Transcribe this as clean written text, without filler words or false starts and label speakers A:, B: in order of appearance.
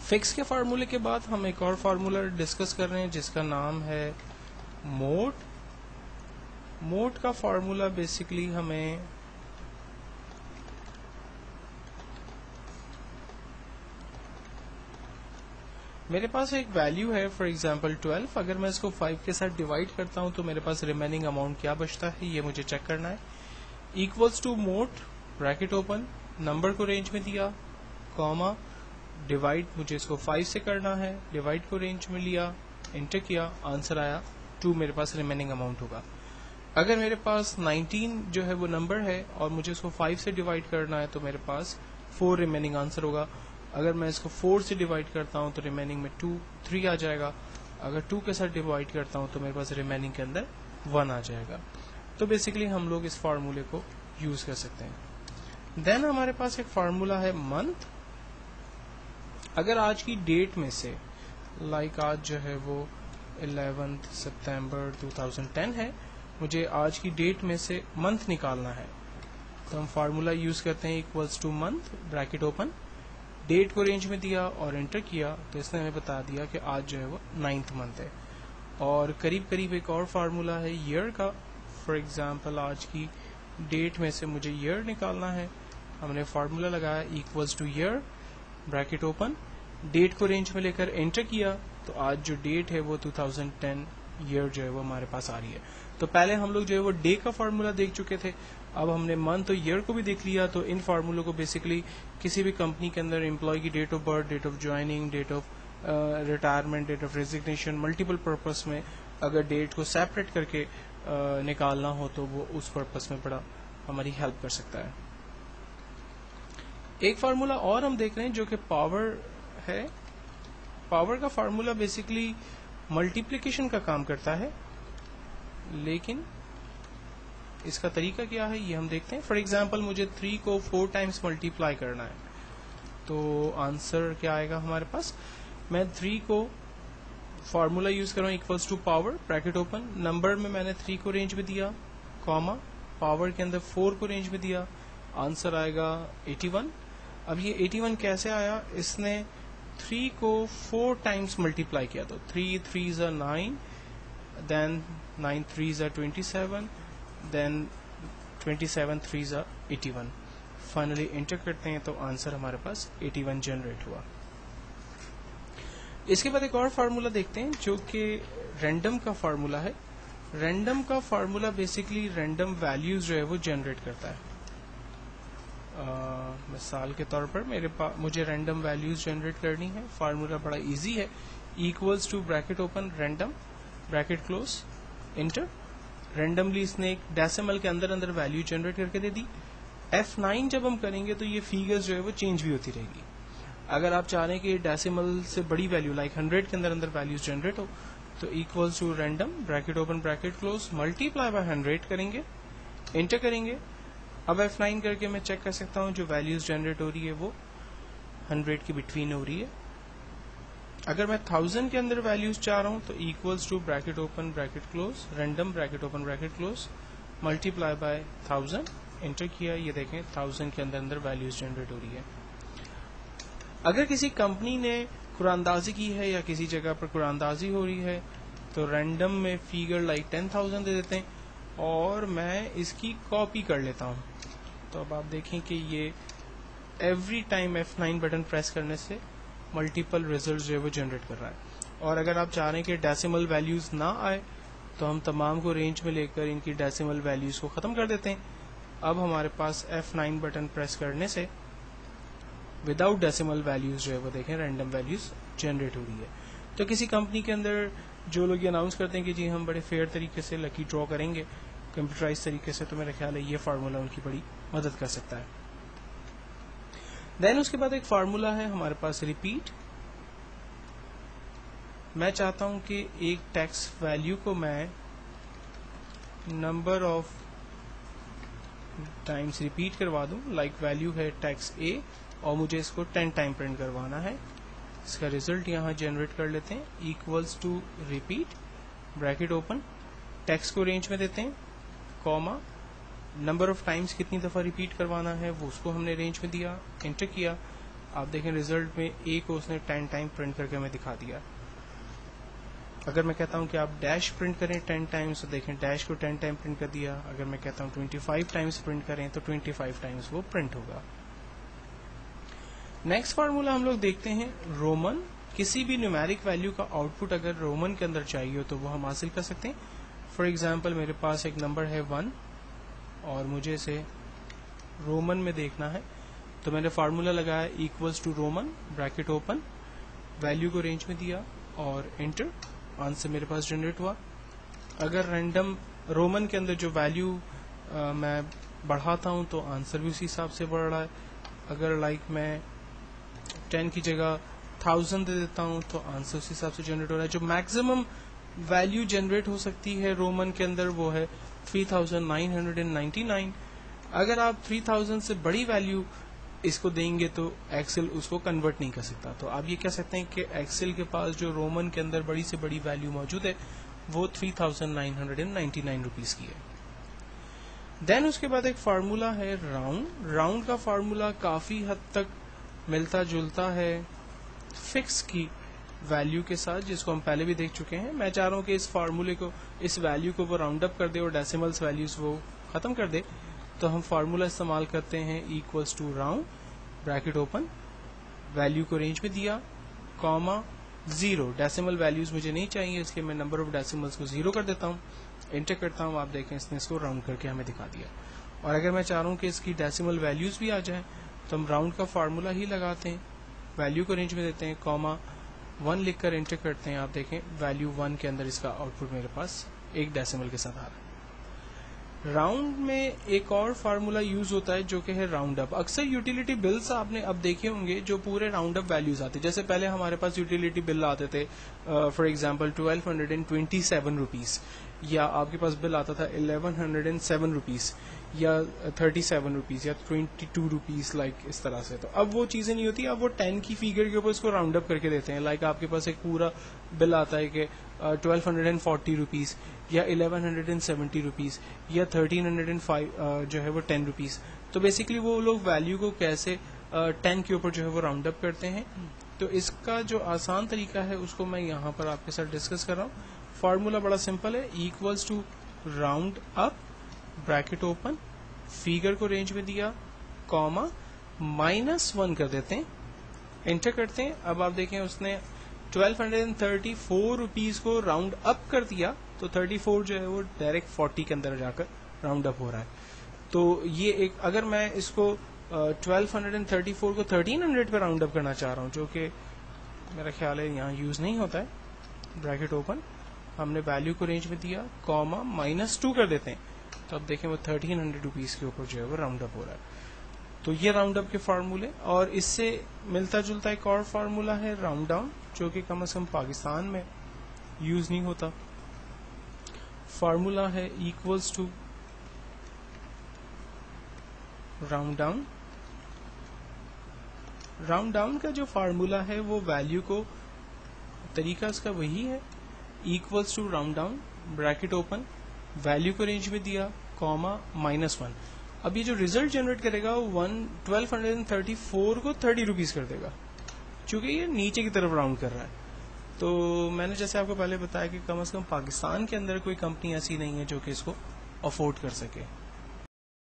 A: Fix کے فارمولے کے بعد ہم ایک اور فارمولا ڈسکس کر رہے ہیں جس کا نام ہے موڈ. موڈ کا فارمولا بیسیکلی ہمیں میرے پاس ایک ویلیو ہے فار ایگزامپل 12. اگر میں اس کو 5 کے ساتھ ڈیوائڈ کرتا ہوں تو میرے پاس ریمیننگ اماؤنٹ کیا بچتا ہے یہ مجھے چیک کرنا ہے. Equals to mod bracket open, number کو رینج میں دیا, کاما, ڈیوائڈ مجھے اس کو 5 سے کرنا ہے, ڈیوائڈ کو رینج میں لیا, انٹر کیا, آنسر آیا 2 میرے پاس ریمیننگ اماؤنٹ ہوگا. اگر میرے پاس 19 جو ہے وہ نمبر ہے اور مجھے اس کو 5 سے ڈیوائڈ کرنا ہے تو میرے پاس 4 ریمیننگ آنسر ہوگا. اگر میں اس کو 4 سے ڈیوائڈ کرتا ہوں تو ریمیننگ میں 3 آ جائے گا. اگر 2 کے ساتھ ڈیوائڈ کرتا ہوں تو میرے پاس ریمیننگ کے اندر 1 آ جائے گا. تو بیسیکلی ہم لوگ اس فارمولے کو یوز کر سکتے ہیں. دین ہمارے پاس ایک فارمولا ہے منتھ. اگر آج کی ڈیٹ میں سے لائک آج جو ہے وہ 11 سپتمبر 2010 ہے, مجھے آج کی ڈیٹ میں سے منتھ نکالنا ہے تو ہم فارمولا یوز کرتے ہیں equals to month bracket open, date کو رینج میں دیا اور انٹر کیا تو اس نے ہمیں بتا دیا کہ آج جو ہے وہ 9th منتھ ہے. اور قریب قریب ایک اور فارمولا ہے ایئر کا. فار ایگزامپل آج کی ڈیٹ میں سے مجھے ایئر نکالنا ہے, ہم نے فارمولا لگایا equals to year bracket open, date کو رینج میں لے کر انٹر کیا تو آج جو ڈیٹ ہے وہ 2010 ایئر جو ہے وہ ہمارے پاس آ رہی ہے. تو پہلے ہم لوگ جو ہے وہ ڈے کا فارمولا دیکھ چکے تھے, اب ہم نے منتھ اور ایئر کو بھی دیکھ لیا. تو ان فارمولوں کو بیسکلی کسی بھی کمپنی کے اندر امپلائی کی date of birth, date of joining, date of retirement, date of resignation, multiple purpose میں اگر ڈیٹ کو سیپریٹ کر کے نکالنا ہو تو وہ اس پرپز میں بڑا ہماری ہیلپ کر سکتا ہے. ایک فارمولا اور ہم دیکھ رہے ہیں جو کہ پاور ہے. پاور کا فارمولا بیسکلی ملٹیپلیکیشن کا کام کرتا ہے, لیکن اس کا طریقہ کیا ہے یہ ہم دیکھتے ہیں. فار ایگزامپل مجھے 3 کو 4 ٹائمز ملٹیپلائی کرنا ہے تو آنسر کیا آئے گا ہمارے پاس. میں 3 کو فارمولا یوز کروں equals to power bracket open, number میں نے 3 کو رینج میں دیا, کاما, پاور کے اندر 4 کو رینج میں دیا, آنسر آئے گا 81. اب یہ 81 کیسے آیا, اس نے 3 کو 4 ٹائمز ملٹیپلائی کیا تو 3 3s are 9, then 9 3s are 27, then 27 3s are 81. Finally inter کرتے ہیں تو آنسر ہمارے پاس 81 جنریٹ ہوا. اس کے بعد ایک اور فارمولا دیکھتے ہیں جو کہ رینڈم کا فارمولا ہے. رینڈم کا فارمولا بیسکلی رینڈم ویلیوز جو ہے وہ جنریٹ کرتا ہے. مثال کے طور پر مجھے رینڈم ویلیوز جنریٹ کرنی ہے. فارمولا بڑا ایزی ہے, equals to bracket open random bracket close enter. Randomly اس نے ایک ڈیسیمل کے اندر ویلیو جنریٹ کر کے دے دی. F9 جب ہم کریں گے تو یہ فیگرز جو ہے وہ چینج بھی ہوتی رہے گی. اگر آپ چاہ رہے ہیں کہ ڈیسیمل سے بڑی ویلیو لائک 100 کے اندر ویلیوز جنریٹ ہو تو equals to random bracket open bracket close multiply by 100 کریں گے, انٹر کریں گے. اب F9 کر کے میں چیک کر سکتا ہوں جو ویلیوز جنریٹ ہو رہی ہے وہ 100 کے بٹوین ہو رہی ہے. اگر میں 1000 کے اندر ویلیوز چاہ رہا ہوں تو equals to bracket open bracket close random bracket open bracket close multiply by 1000, enter کیا. یہ دیکھیں 1000 کے اندر ویلیوز جنریٹ ہو رہی ہے. اگر کسی کمپنی نے قرآن اندازی کی ہے یا کسی جگہ پر قرآن اندازی ہو رہی ہے تو رینڈم میں فیگر لائک 10,000 دے دیتے ہیں اور میں اس کی کاپی کر لیتا ہوں. تو اب آپ دیکھیں کہ یہ every time F9 button press کرنے سے ملٹیپل ریزلٹ جو ہے وہ جنریٹ کر رہا ہے. اور اگر آپ چاہ رہے ہیں کہ ڈیسیمل ویلیوز نہ آئے تو ہم تمام کو رینج میں لے کر ان کی ڈیسیمل ویلیوز کو ختم کر دیتے ہیں. اب ہمارے پاس F9 بٹن پریس کرنے سے وداؤٹ ڈیسیمل ویلیوز جو ہے وہ دیکھیں رینڈم ویلیوز جنریٹ ہو رہی ہے. تو کسی کمپنی کے اندر جو لوگ یہ اناؤنس کرتے ہیں کہ جی ہم بڑے فیئر طریقے سے لکی ڈرا کریں گے کمپیوٹرائز طریقے سے, تو میرا خیال ہے یہ فارمولا ان کی بڑی مدد کر سکتا ہے. دین اس کے بعد ایک فارمولا ہے ہمارے پاس ریپیٹ. میں چاہتا ہوں کہ ایک ٹیکس ویلیو کو میں نمبر آف ٹائمز ریپیٹ کروا دوں. لائک ویلیو ہے ٹیکس اے اور مجھے اس کو 10 ٹائم پرنٹ کروانا ہے. اس کا ریزلٹ یہاں جنریٹ کر لیتے ہیں equals to repeat bracket open, text کو رینج میں دیتے ہیں, کاما, نمبر آف ٹائمز کتنی دفعہ ریپیٹ کروانا ہے وہ اس کو ہم نے رینج میں دیا, انٹر کیا. آپ دیکھیں ریزلٹ میں A کو اس نے 10 ٹائم پرنٹ کر کے ہمیں دکھا دیا. اگر میں کہتا ہوں کہ آپ ڈیش پرنٹ کریں 10 ٹائمز تو دیکھیں ڈیش کو 10 ٹائم پرنٹ کر دیا. اگر میں کہتا ہوں 25 ٹائمز پرنٹ کریں تو 25 ٹائمز وہ پرنٹ ہوگا. نیکسٹ فارمولا ہم لوگ دیکھتے ہیں رومن. کسی بھی نیومیرک ویلیو کا آؤٹ پٹ اگر رومن کے اندر چاہیے تو وہ ہم حاصل کر سکتے ہیں. فار ایگزامپل میرے پاس ایک نمبر ہے 1 اور مجھے اسے رومن میں دیکھنا ہے, تو میں نے فارمولا لگایا equals to roman bracket open, value کو رینج میں دیا اور انٹر, آنسر میرے پاس جنریٹ ہوا. اگر رینڈم رومن کے اندر جو ویلیو میں بڑھاتا ہوں تو آنسر بھی اسی حساب سے بڑھ رہا ہے. اگر لائک میں 10 کی جگہ 1000 دے دیتا ہوں تو آنسر اسی حساب سے جنریٹ ہو رہا ہے. جو میکسیمم ویلیو جنریٹ ہو سکتی ہے رومن کے اندر وہ ہے 3999. اگر آپ 3000 سے بڑی ویلیو اس کو دیں گے تو ایکسل اس کو کنورٹ نہیں کر سکتا. تو آپ یہ کہہ سکتے ہیں کہ ایکسل کے پاس جو رومن کے اندر بڑی سے بڑی ویلیو موجود ہے وہ 3999 روپیز کی ہے. دین اس کے بعد ایک فارمولا ہے راؤنڈ. راؤنڈ کا فارمولا کافی حد تک ملتا جلتا ہے فکس کی ویلیو کے ساتھ, جس کو ہم پہلے بھی دیکھ چکے ہیں. میں چاہ رہا ہوں کہ اس فارمولے کو, اس ویلیو کو وہ راؤنڈ اپ کر دے اور ڈیسیملز ویلیوز وہ ختم کر دے. تو ہم فارمولا استعمال کرتے ہیں equals to round bracket open, value کو رینج میں دیا, کاما 0. ڈیسیمل ویلیوز مجھے نہیں چاہیے اس لیے میں نمبر آف ڈیسیملز کو 0 کر دیتا ہوں, انٹر کرتا ہوں. آپ دیکھیں اس نے اس کو راؤنڈ کر کے ہمیں دکھا دیا. اور اگر میں چاہ رہا ہوں کہ اس کی ڈیسیمل ویلیوز بھی آ جائیں تو ہم راؤنڈ کا فارمولا ہی لگاتے ہیں, ویلیو کو رینج میں دیتے ہیں, کاما 1 لکھ کر انٹر کرتے ہیں. آپ دیکھیں ویلیو 1 کے اندر اس کا آؤٹ پٹ میرے پاس ایک ڈیسیمل کے ساتھ آ رہا ہے. راؤنڈ میں ایک اور فارمولا یوز ہوتا ہے جو کہ ہے راؤنڈ اپ. اکثر یوٹیلیٹی بلز آپ نے اب دیکھے ہوں گے جو پورے راؤنڈ اپ ویلیوز آتے, جیسے پہلے ہمارے پاس یوٹیلیٹی بل آتے تھے فار ایگزامپل 1227 روپیز, یا آپ کے پاس بل آتا تھا 1107 روپیز یا 37 روپیز یا 22 روپیز, لائک اس طرح سے. تو اب وہ چیزیں نہیں ہوتی, اب وہ 10 کی فیگر کے اوپر اس کو راؤنڈ اپ کر کے دیتے ہیں. لائک آپ کے پاس ایک پورا بل آتا ہے کہ 1240 روپیز یا 1170 روپیز یا 1305 جو ہے وہ 10 روپیز. تو بیسکلی وہ لوگ ویلیو کو کیسے 10 کے اوپر جو ہے وہ راؤنڈ اپ کرتے ہیں. تو اس کا جو آسان طریقہ ہے اس کو میں یہاں پر آپ کے ساتھ ڈسکس کر رہا ہوں. فارمولا بڑا سمپل ہے, equals to round up bracket open, figure کو رینج میں دیا, کاما -1 کر دیتے ہیں, انٹر کرتے ہیں. اب آپ دیکھیں اس نے 1234 روپیز کو راؤنڈ اپ کر دیا, تو 34 جو ہے وہ ڈائریکٹ 40 کے اندر جا کر راؤنڈ اپ ہو رہا ہے. تو یہ ایک, اگر میں اس کو 1234 کو 1300 پہ راؤنڈ اپ کرنا چاہ رہا ہوں, جو کہ میرا خیال ہے یہاں یوز نہیں ہوتا ہے, بریکٹ اوپن, ہم نے ویلیو کو رینج میں دیا, کاما -2 کر دیتے ہیں. تو اب دیکھیں وہ 1300 روپیز کے اوپر جو ہے وہ راؤنڈ اپ ہو رہا ہے. تو یہ راؤنڈ اپ کے فارمولے. اور اس سے ملتا جلتا ایک اور فارمولا ہے راؤنڈ ڈاؤن, جو کہ کم از کم پاکستان میں یوز نہیں ہوتا. فارمولا ہے equals to round down. Round down کا جو فارمولا ہے وہ ویلیو کو, طریقہ اس کا وہی ہے, equals to round down bracket open, value کو رینج میں دیا, کاما -1. اب یہ جو ریزلٹ جنریٹ کرے گا 1234 کو 30 روپیز کر دے گا, چونکہ یہ نیچے کی طرف راؤنڈ کر رہا ہے. تو میں نے جیسے آپ کو پہلے بتایا کہ کم از کم پاکستان کے اندر کوئی کمپنی ایسی نہیں ہے جو کہ اس کو افورڈ کر سکے.